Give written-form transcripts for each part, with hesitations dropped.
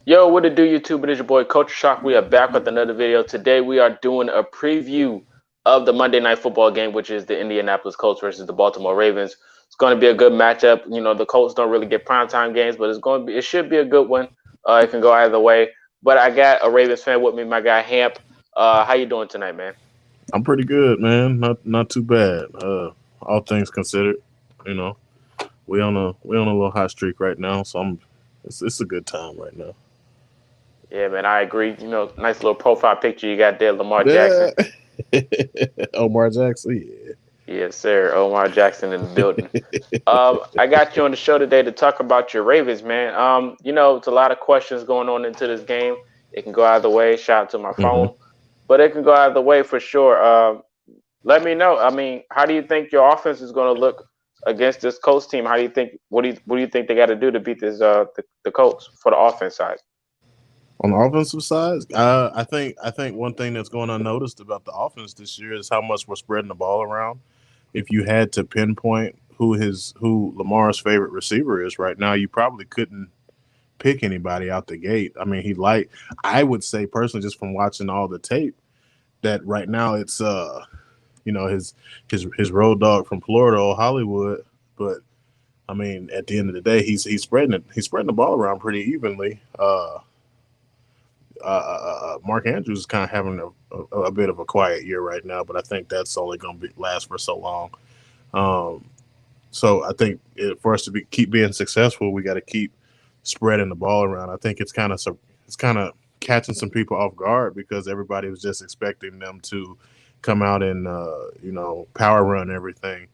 Yo, what it do, YouTube? It is your boy Culture Shock. We are back with another video. Today we are doing a preview of the Monday Night Football game, which is the Indianapolis Colts versus the Baltimore Ravens. It's going to be a good matchup. You know, the Colts don't really get primetime games, but it should be a good one. It can go either way. But I got a Ravens fan with me, my guy Hamp. How you doing tonight, man? I'm pretty good, man. Not too bad. All things considered, you know, we on a little hot streak right now, so it's a good time right now. Yeah, man, I agree. You know, nice little profile picture you got there, Lamar Jackson. Yeah. Omar Jackson, yeah. Yes, sir. Omar Jackson in the building. I got you on the show today to talk about your Ravens, man. You know, it's a lot of questions going on into this game. It can go either way. Shout out to my hmm phone, but it can go either way for sure. Let me know. I mean, how do you think your offense is going to look against this Colts team? How do you think? What do you think they got to do to beat this the Colts for the offense side? On the offensive side, I think one thing that's going unnoticed about the offense this year is how much we're spreading the ball around. If you had to pinpoint who Lamar's favorite receiver is right now, you probably couldn't pick anybody out the gate. I mean, I would say personally, just from watching all the tape, that right now it's his road dog from Florida or Hollywood. But I mean, at the end of the day, he's spreading the ball around pretty evenly. Mark Andrews is kind of having a bit of a quiet year right now, but I think that's only going to last for so long. Um, so I think for us to keep being successful, we got to keep spreading the ball around. I think it's kind of catching some people off guard because everybody was just expecting them to come out and power run everything,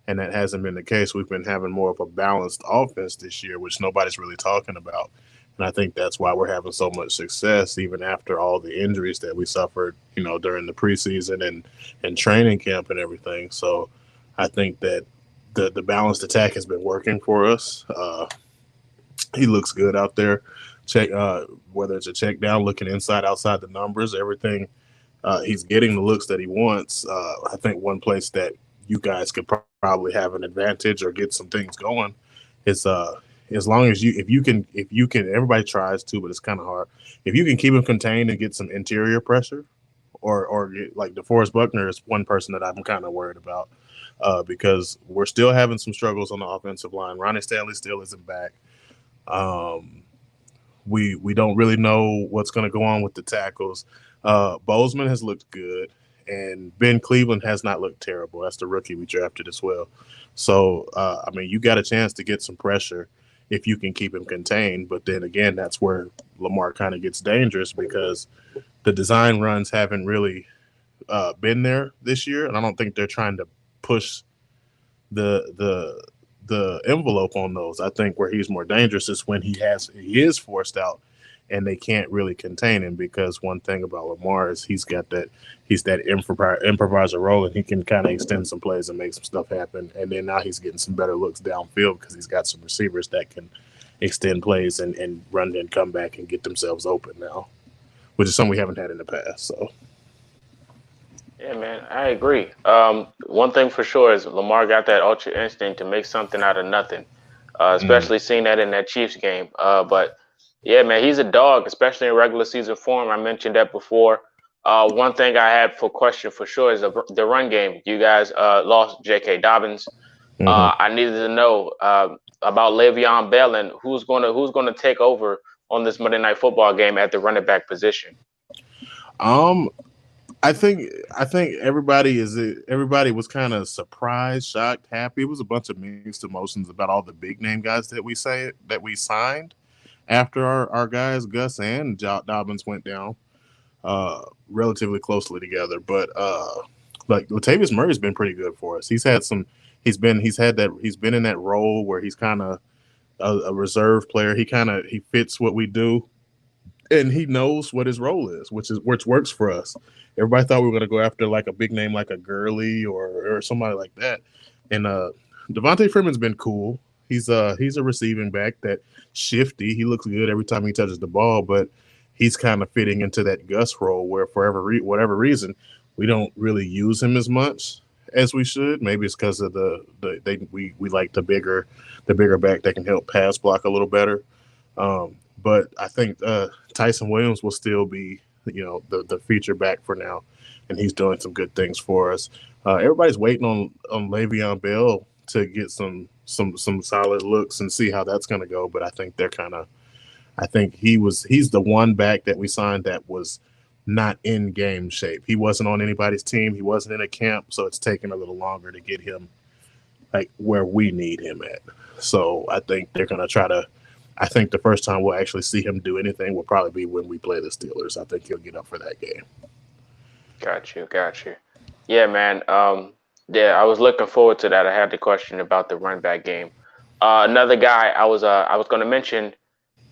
and that hasn't been the case. We've been having more of a balanced offense this year, which nobody's really talking about. And I think that's why we're having so much success, even after all the injuries that we suffered, during the preseason and training camp and everything. So I think that the balanced attack has been working for us. He looks good out there. Check whether it's a check down, looking inside, outside the numbers, everything. He's getting the looks that he wants. I think one place that you guys could probably have an advantage or get some things going is as long as if you can everybody tries to, but it's kind of hard. If you can keep him contained and get some interior pressure, or like DeForest Buckner is one person that I'm kind of worried about because we're still having some struggles on the offensive line. Ronnie Stanley still isn't back. Um, we don't really know what's going to go on with the tackles. Bozeman has looked good, and Ben Cleveland has not looked terrible. That's the rookie we drafted as well. So I mean, you got a chance to get some pressure if you can keep him contained. But then again, that's where Lamar kind of gets dangerous because the design runs haven't really been there this year, and I don't think they're trying to push the the the envelope on those. I think where he's more dangerous is when he is forced out and they can't really contain him because one thing about Lamar is he's that improviser role and he can kind of extend some plays and make some stuff happen. And then now he's getting some better looks downfield because he's got some receivers that can extend plays and run and come back and get themselves open now, which is something we haven't had in the past. So Yeah, man, I agree. One thing for sure is Lamar got that ultra instinct to make something out of nothing, mm, especially seeing that in that Chiefs game. But yeah, man, he's a dog, especially in regular season form. I mentioned that before. One thing I had for question for sure is the run game. You guys lost J.K. Dobbins. hmm I needed to know about Le'Veon Bell and who's gonna take over on this Monday Night Football game at the running back position. um, I think everybody was kind of surprised, shocked, happy. It was a bunch of mixed emotions about all the big name guys that we signed after our guys Gus and Dobbins went down relatively closely together. But like Latavius Murray's been pretty good for us. He's been in that role where he's kind of a reserve player. He fits what we do and he knows what his role is, which works for us. Everybody thought we were going to go after like a big name like a Gurley or somebody like that, and Devontae Freeman's been cool. He's a receiving back that shifty. He looks good every time he touches the ball, but he's kind of fitting into that Gus role where whatever reason we don't really use him as much as we should. Maybe it's because of we like the bigger back that can help pass block a little better. but I think Tyson Williams will still be, the feature back for now, and he's doing some good things for us. Everybody's waiting on Le'Veon Bell to get some solid looks and see how that's going to go. But I think I think he's the one back that we signed that was not in game shape. He wasn't on anybody's team. He wasn't in a camp, so it's taking a little longer to get him like where we need him at. So I think they're gonna try to. I think the first time we'll actually see him do anything will probably be when we play the Steelers. I think he'll get up for that game. Got you. Yeah, man. Yeah, I was looking forward to that. I had the question about the run back game. Another guy I was going to mention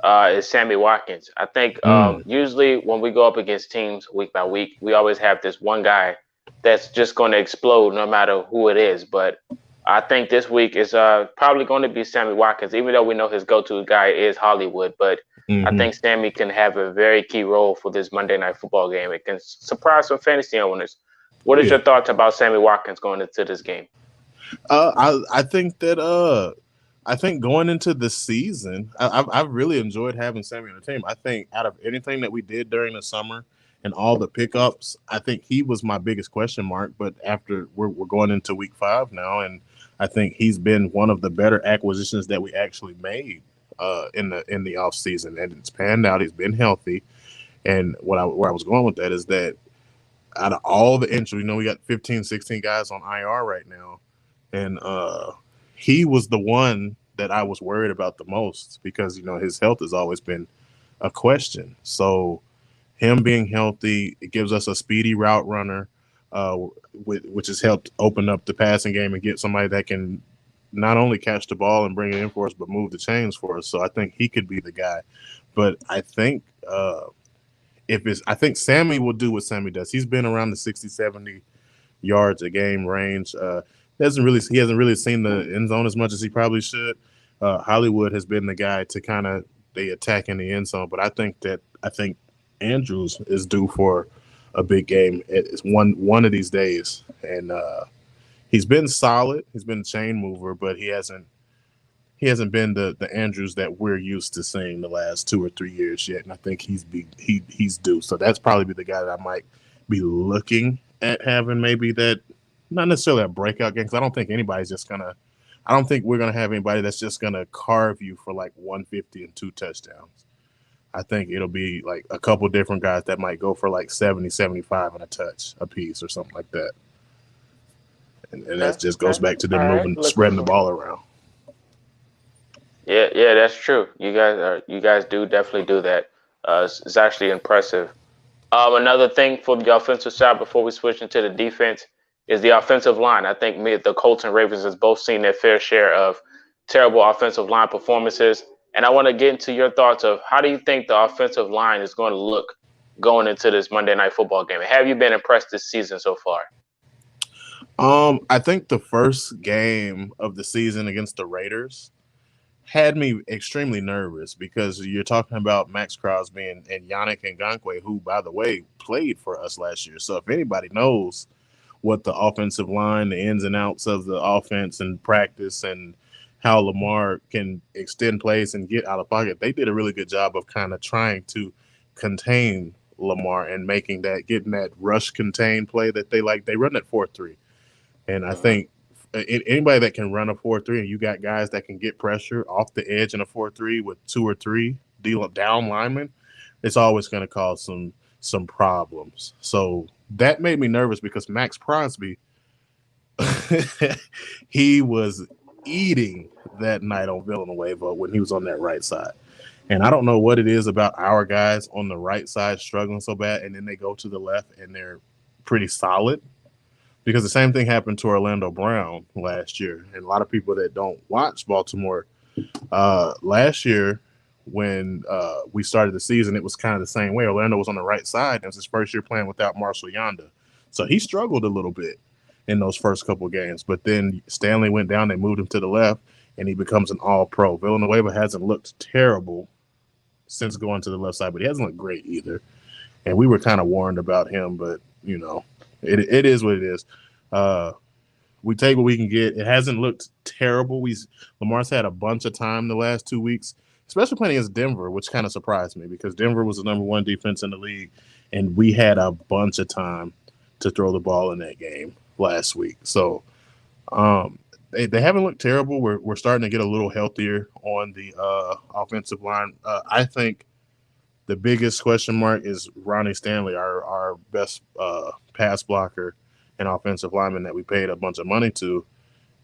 is Sammy Watkins. I think usually when we go up against teams week by week, we always have this one guy that's just going to explode no matter who it is. But I think this week is probably going to be Sammy Watkins, even though we know his go-to guy is Hollywood. But I think Sammy can have a very key role for this Monday Night Football game. It can surprise some fantasy owners. What is your thoughts about Sammy Watkins going into this game? I think that I think going into the season, I've really enjoyed having Sammy on the team. I think out of anything that we did during the summer and all the pickups, I think he was my biggest question mark. But after we're going into week 5 now, and I think he's been one of the better acquisitions that we actually made in the off season, and it's panned out. He's been healthy, and where I was going with that is that out of all the injuries, we got 15, 16 guys on IR right now, and he was the one that I was worried about the most because his health has always been a question. So him being healthy, it gives us a speedy route runner, which has helped open up the passing game and get somebody that can not only catch the ball and bring it in for us, but move the chains for us. So I think he could be the guy. But I think I think Sammy will do what Sammy does. He's been around the 60, 70 yards a game range. He hasn't really seen the end zone as much as he probably should. Hollywood has been the guy to kind of they attack in the end zone, but I think Andrews is due for a big game. It's one of these days, and he's been solid. He's been a chain mover, but he hasn't been the Andrews that we're used to seeing the last 2 or 3 years yet. And I think he's due. So that's probably the guy that I might be looking at having maybe that. Not necessarily a breakout game because I don't think I don't think we're gonna have anybody that's just gonna carve you for like 150 and 2 touchdowns. I think it'll be like a couple different guys that might go for like 70, 75 and a touch a piece or something like that. And that just goes back to them spreading the ball around. Yeah, that's true. You guys do definitely do that. It's actually impressive. Another thing for the offensive side before we switch into the defense is the offensive line. I think the Colts and Ravens has both seen their fair share of terrible offensive line performances. And I want to get into your thoughts of how do you think the offensive line is going to look going into this Monday Night Football game? Have you been impressed this season so far? I think the first game of the season against the Raiders had me extremely nervous because you're talking about Max Crosby and Yannick Ngakoue, who, by the way, played for us last year. So if anybody knows what the offensive line, the ins and outs of the offense and practice and how Lamar can extend plays and get out of pocket, they did a really good job of kind of trying to contain Lamar and getting that rush contain play that they like. They run that 4-3. And I think anybody that can run a 4-3 and you got guys that can get pressure off the edge in a 4-3 with 2 or 3 down linemen, it's always going to cause some problems. So that made me nervous because Max Crosby, he was eating that night on Villanueva when he was on that right side. And I don't know what it is about our guys on the right side struggling so bad, and then they go to the left and they're pretty solid. Because the same thing happened to Orlando Brown last year. And a lot of people that don't watch Baltimore, last year when we started the season, it was kind of the same way. Orlando was on the right side. It was his first year playing without Marshall Yanda. So he struggled a little bit in those first couple of games. But then Stanley went down, they moved him to the left, and he becomes an all-pro. Villanueva hasn't looked terrible since going to the left side, but he hasn't looked great either. And we were kind of warned about him, but, it is what it is. We take what we can get. It hasn't looked terrible. Lamar's had a bunch of time the last 2 weeks, especially playing against Denver, which kind of surprised me because Denver was the number one defense in the league, and we had a bunch of time to throw the ball in that game last week. So um, they haven't looked terrible. We're starting to get a little healthier on the offensive line. I think the biggest question mark is Ronnie Stanley, our best pass blocker and offensive lineman that we paid a bunch of money to.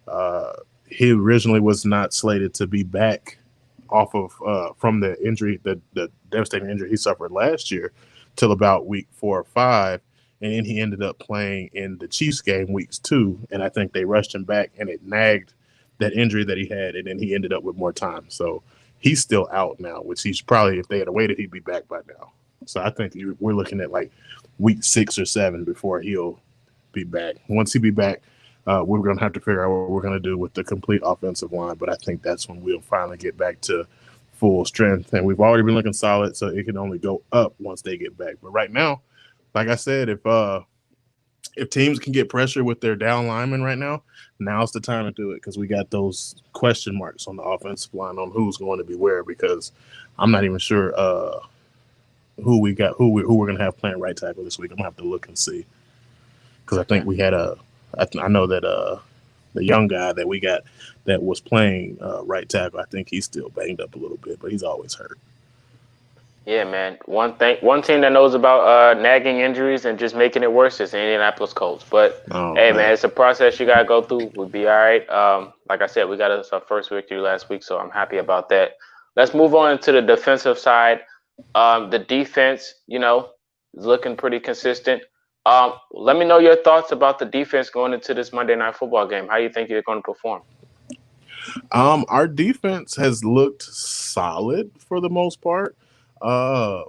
Uh, he originally was not slated to be back off of from the injury, the devastating injury he suffered last year, till about week 4 or 5, and then he ended up playing in the Chiefs game weeks 2, and I think they rushed him back, and it nagged that injury that he had, and then he ended up with more time. So he's still out now, which he's probably, if they had waited, he'd be back by now. So I think we're looking at like week 6 or 7 before he'll be back. Once he be back, we're going to have to figure out what we're going to do with the complete offensive line. But I think that's when we'll finally get back to full strength. And we've already been looking solid, so it can only go up once they get back. But right now, like I said, if teams can get pressure with their down linemen right now, now's the time to do it because we got those question marks on the offensive line on who's going to be where. Because I'm not even sure who we're going to have playing right tackle this week. I'm going to have to look and see because I think we had I know that the young guy that we got that was playing right tackle, I think he's still banged up a little bit, but he's always hurt. Yeah, man. One team that knows about nagging injuries and just making it worse is the Indianapolis Colts. But hey, man, it's a process you gotta go through. We'll be all right. Like I said, we got us our first victory last week, so I'm happy about that. Let's move on to the defensive side. The defense, is looking pretty consistent. Let me know your thoughts about the defense going into this Monday Night Football game. How do you think you're going to perform? Our defense has looked solid for the most part. I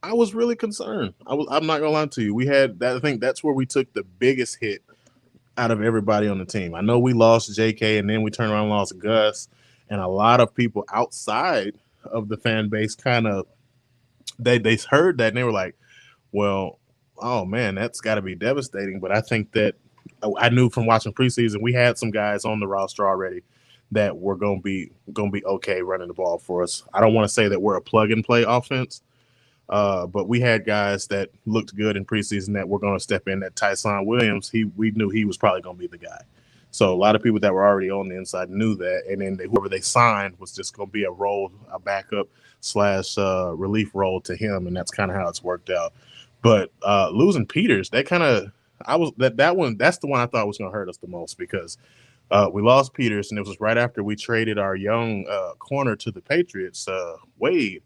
was really concerned. I'm not gonna lie to you. We had that. I think that's where we took the biggest hit out of everybody on the team. I know we lost J.K. and then we turned around and lost Gus, and a lot of people outside of the fan base kind of they heard that and they were like, "Well, oh man, that's got to be devastating." But I think that I knew from watching preseason we had some guys on the roster already that were gonna be okay running the ball for us. I don't want to say that we're a plug and play offense, but we had guys that looked good in preseason that were going to step in. That Tyson Williams, we knew he was probably going to be the guy. So a lot of people that were already on the inside knew that, and then whoever they signed was just going to be a backup / relief role to him, and that's kind of how it's worked out. But losing Peters, that kind of that's the one I thought was going to hurt us the most because we lost Peters, and it was right after we traded our young corner to the Patriots, Wade,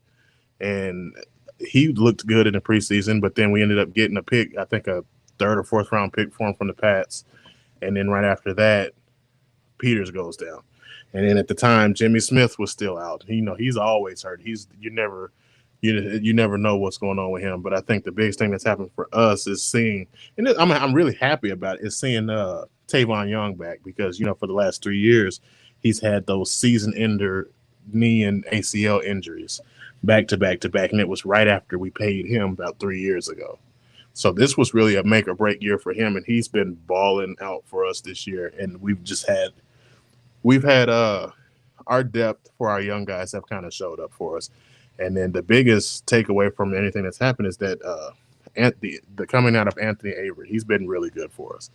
and he looked good in the preseason, but then we ended up getting a pick, I think a 3rd or 4th round pick for him from the Pats. And then right after that, Peters goes down. And then at the time, Jimmy Smith was still out. He's always hurt. You never know what's going on with him. But I think the biggest thing that's happened for us is seeing, and I'm really happy about it, is seeing Tavon Young back because, for the last 3 years, he's had those season-ender knee and ACL injuries back to back to back, and it was right after we paid him about 3 years ago. So this was really a make or break year for him, and he's been balling out for us this year. And we've had our depth for our young guys have kind of showed up for us. And then the biggest takeaway from anything that's happened is that the coming out of Anthony Avery, he's been really good for us.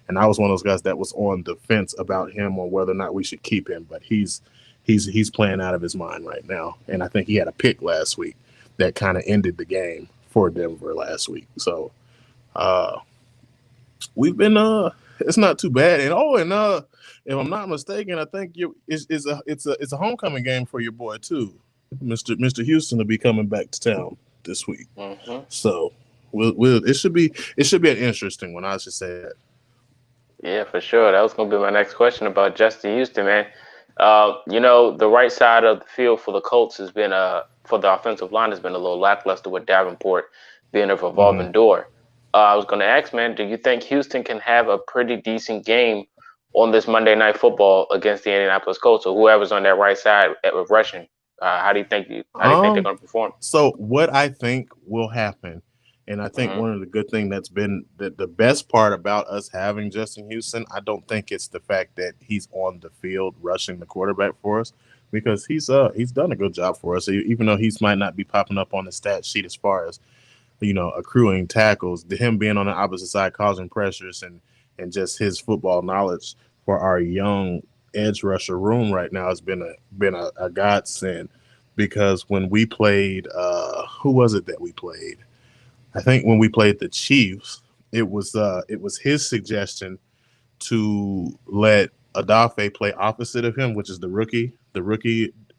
And I was one of those guys that was on the fence about him on whether or not we should keep him, but he's playing out of his mind right now. And I think he had a pick last week that kind of ended the game for Denver last week. So we've been it's not too bad. And if I'm not mistaken, I think it's a homecoming game for your boy too. Mr. Houston will be coming back to town this week. Mm-hmm. So it should be an interesting one, I should say that. Yeah, for sure. That was going to be my next question about Justin Houston, man. The right side of the field for the Colts has been for the offensive line has been a little lackluster with Davenport being a revolving door. I was going to ask, man, do you think Houston can have a pretty decent game on this Monday Night Football against the Indianapolis Colts or whoever's on that right side with rushing? How do you think they're going to perform? So what I think will happen, and I think one of the good things that's been the best part about us having Justin Houston, I don't think it's the fact that he's on the field rushing the quarterback for us. because he's done a good job for us. Even though he's might not be popping up on the stat sheet as far as accruing tackles, him being on the opposite side causing pressures and just his football knowledge for our young edge rusher room right now has been a godsend. Because when we played, who was it that we played? I think when we played the Chiefs, it was his suggestion to let Adafe play opposite of him, which is the rookie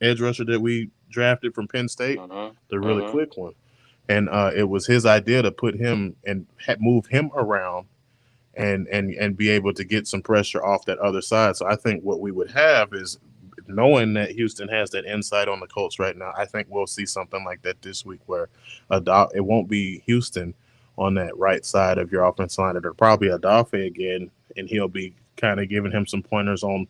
edge rusher that we drafted from Penn State, the really quick one. And it was his idea to put him and move him around and be able to get some pressure off that other side. So I think what we would have is, knowing that Houston has that insight on the Colts right now, I think we'll see something like that this week where it won't be Houston on that right side of your offense line. It'll probably Adafe again, and he'll be kind of giving him some pointers on,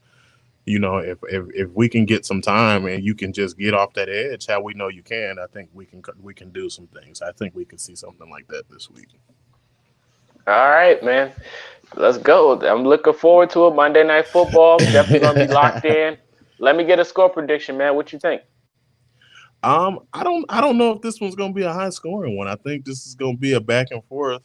if we can get some time and you can just get off that edge, how we know you can. I think we can do some things. I think we can see something like that this week. All right, man. Let's go. I'm looking forward to it. Monday Night Football. Definitely going to be locked in. Let me get a score prediction, man. What you think? I don't know if this one's gonna be a high scoring one. I think this is gonna be a back and forth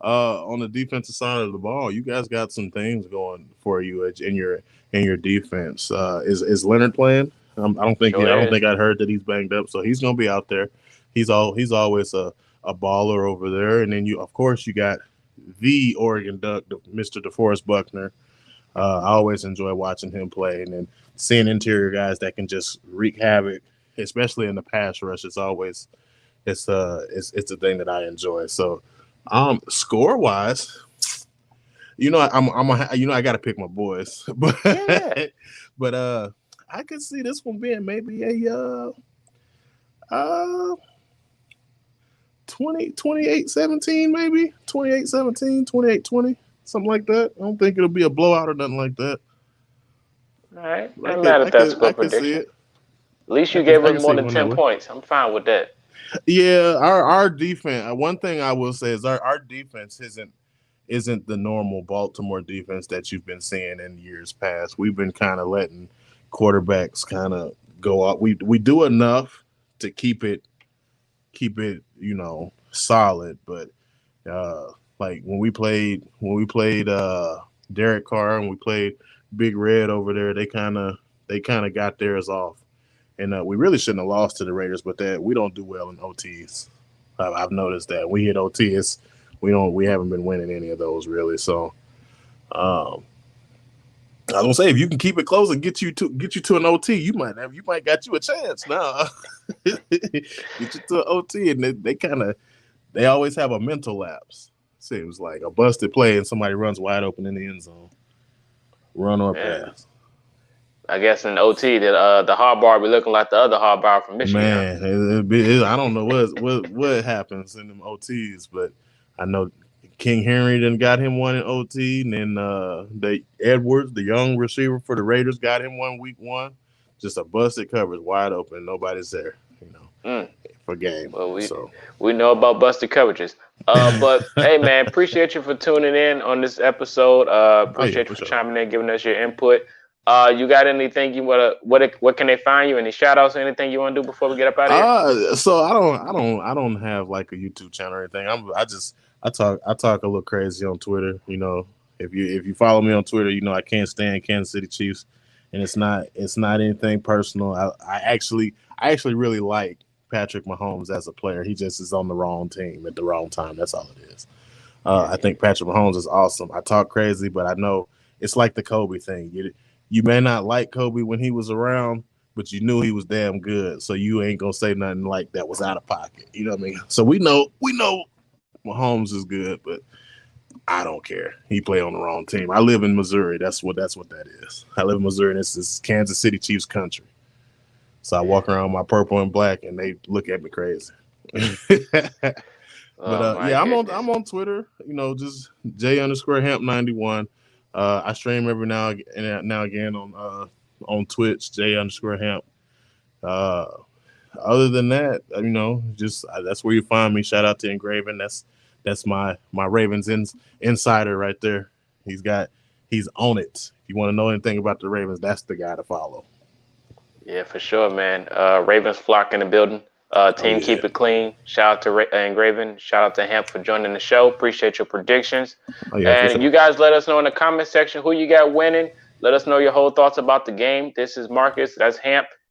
on the defensive side of the ball. You guys got some things going for you in your defense. Is Leonard playing? I don't think I'd heard that he's banged up, so he's gonna be out there. He's always a baller over there. And then of course you got the Oregon Duck, Mr. DeForest Buckner. I always enjoy watching him play, and then seeing interior guys that can just wreak havoc, especially in the pass rush. It's a thing that I enjoy. So, score wise, I got to pick my boys, but Yeah. but I could see this one being maybe a uh 28-17, maybe 28-17, 28-20, something like that. I don't think it'll be a blowout or nothing like that. All right. I I'm mad could, I at that could, score I could see prediction. it. At least I you could, gave I us could more see than going that 10 way. points. I'm fine with that. Yeah, our defense. One thing I will say is our defense isn't the normal Baltimore defense that you've been seeing in years past. We've been kind of letting quarterbacks kind of go up. We do enough to keep it solid, but like when we played Derek Carr and we played Big Red over there, they kind of got theirs off, and we really shouldn't have lost to the Raiders, but that we don't do well in OTs. I've noticed that we hit OTs, we haven't been winning any of those really. So um, I was gonna say, if you can keep it close and get you to an OT, you might got you a chance now. Get you to an OT, and they always have a mental lapse. Seems like a busted play and somebody runs wide open in the end zone, run or Man, pass. I guess in OT that the hard bar be looking like the other hard bar from Michigan, huh? Man, I don't know what happens in them OTs, but I know King Henry then got him one in OT, and then the Edwards, the young receiver for the Raiders, got him one week one. Just a busted coverage, wide open, nobody's there, Mm. for game. Well, we So we know about busted coverages. But hey, man, appreciate you for tuning in on this episode. oh yeah, Appreciate you for for sure. chiming in, giving us your input. You got anything you wanna what can they find you? Any shout outs or anything you wanna do before we get up out of here? So I don't have like a YouTube channel or anything. I talk a little crazy on Twitter. If you follow me on Twitter, I can't stand Kansas City Chiefs, and it's not anything personal. I actually really like Patrick Mahomes as a player. He just is on the wrong team at the wrong time. That's all it is. I think Patrick Mahomes is awesome. I talk crazy, but I know it's like the Kobe thing. You may not like Kobe when he was around, but you knew he was damn good. So you ain't gonna say nothing like that was out of pocket. You know what I mean? So we know Mahomes is good, but I don't care. He play on the wrong team. I live in Missouri. That's what that is. I live in Missouri, and this is Kansas City Chiefs country. So I walk around with my purple and black, and they look at me crazy. But Oh my yeah, I'm on goodness. I'm on Twitter. Just J_Hamp91. I stream every now again on Twitch, J_Hamp. Uh, Other than that, just that's where you find me. Shout out to Engraven. That's my Ravens insider right there. He's on it. If you want to know anything about the Ravens, that's the guy to follow. Yeah, for sure, man. Ravens flock in the building. Team yeah. keep it clean. Shout out to and Raven. Shout out to Hemp for joining the show. Appreciate your predictions. Oh yeah, for And sure. you guys let us know in the comment section who you got winning. Let us know your whole thoughts about the game. This is Marcus. That's Hemp.